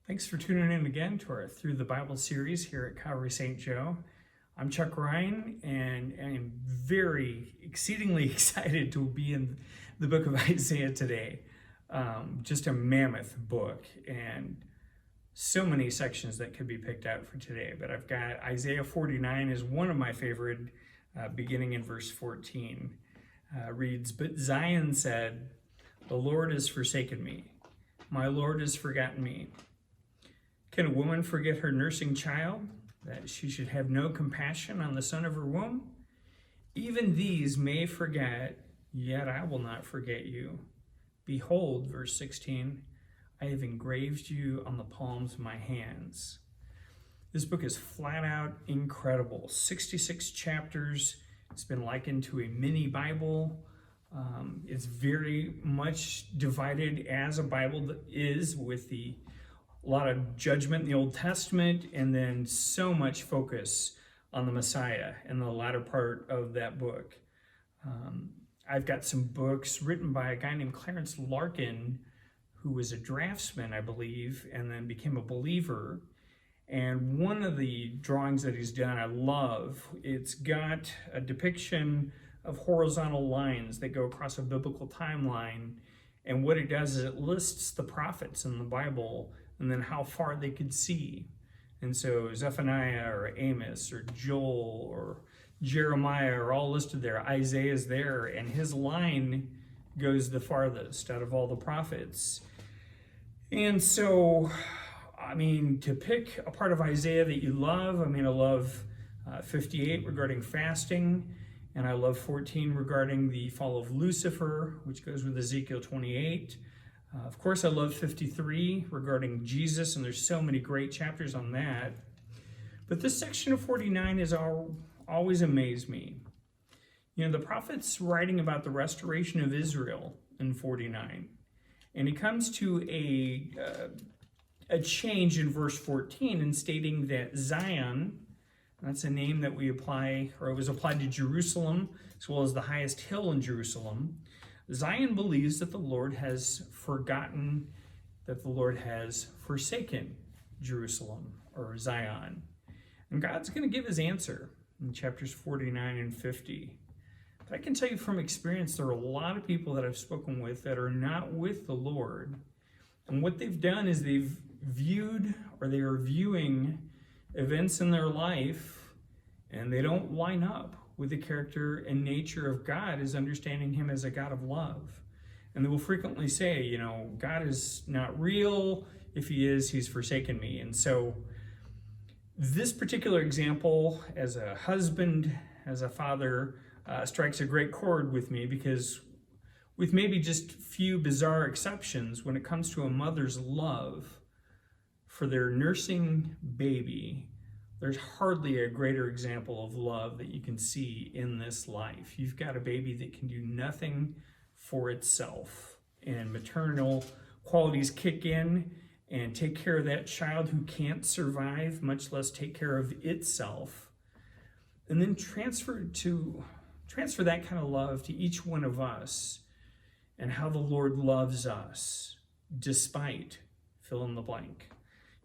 Thanks for tuning in again to our Through the Bible series here at Calvary St. Joe. I'm Chuck Rhein, and I'm very exceedingly excited to be in the book of Isaiah today. Just a mammoth book, and so many sections that could be picked out for today. But I've got Isaiah 49 is one of my favorite, beginning in verse 14. Reads, "But Zion said, 'The Lord has forsaken me. My Lord has forgotten me.' Can a woman forget her nursing child, that she should have no compassion on the son of her womb? Even these may forget, yet I will not forget you. Behold," verse 16, "I have engraved you on the palms of my hands." This book is flat out incredible. 66 chapters. It's been likened to a mini Bible. It's very much divided as a Bible is, with a lot of judgment in the Old Testament, and then so much focus on the Messiah in the latter part of that book. I've got some books written by a guy named Clarence Larkin, who was a draftsman, I believe, and then became a believer. And one of the drawings that he's done I love. It's got a depiction of horizontal lines that go across a biblical timeline. And what it does is it lists the prophets in the Bible and then how far they could see. And so Zephaniah or Amos or Joel or Jeremiah are all listed there. Isaiah's there, and his line goes the farthest out of all the prophets. And so, to pick a part of Isaiah that you love, I love 58 regarding fasting, and I love 14 regarding the fall of Lucifer, which goes with Ezekiel 28. Of course, I love 53 regarding Jesus, and there's so many great chapters on that. But this section of 49 has always amazed me. The prophet's writing about the restoration of Israel in 49, and he comes to a change in verse 14 in stating that Zion, that's a name that we apply, or it was applied to Jerusalem, as well as the highest hill in Jerusalem. Zion believes that the Lord has forgotten, that the Lord has forsaken Jerusalem, or Zion. And God's going to give his answer in chapters 49 and 50. But I can tell you from experience, there are a lot of people that I've spoken with that are not with the Lord. And what they've done is they've viewed, or they are viewing events in their life, and they don't line up with the character and nature of God, as understanding him as a God of love. And they will frequently say, God is not real. If he is, he's forsaken me. And so this particular example, as a husband, as a father, strikes a great chord with me, because with maybe just few bizarre exceptions, when it comes to a mother's love for their nursing baby, there's hardly a greater example of love that you can see in this life. You've got a baby that can do nothing for itself, and maternal qualities kick in and take care of that child who can't survive, much less take care of itself, and then transfer that kind of love to each one of us, and how the Lord loves us despite fill in the blank.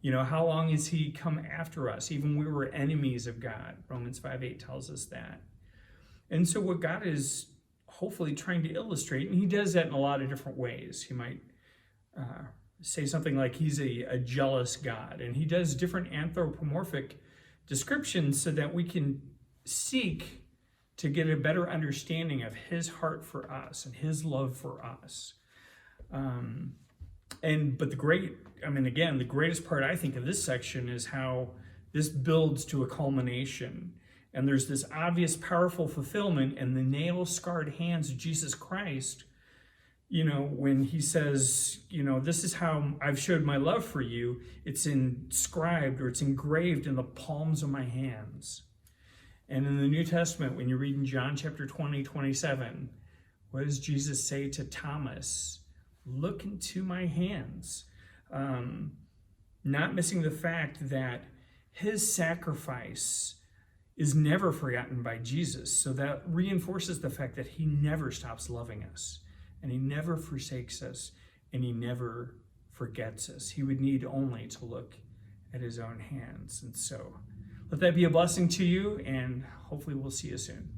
How long has he come after us? Even we were enemies of God. Romans 5:8 tells us that. And so what God is hopefully trying to illustrate, and he does that in a lot of different ways. He might say something like he's a jealous God, and he does different anthropomorphic descriptions so that we can seek to get a better understanding of his heart for us and his love for us. But the greatest part I think of this section is how this builds to a culmination. And there's this obvious, powerful fulfillment in the nail-scarred hands of Jesus Christ, when he says, this is how I've showed my love for you. It's inscribed, or it's engraved in the palms of my hands. And in the New Testament, when you read in John chapter 20, 27, what does Jesus say to Thomas? Look into my hands. Not missing the fact that his sacrifice is never forgotten by Jesus. So that reinforces the fact that he never stops loving us, and he never forsakes us, and he never forgets us. He would need only to look at his own hands. And so let that be a blessing to you, and hopefully we'll see you soon.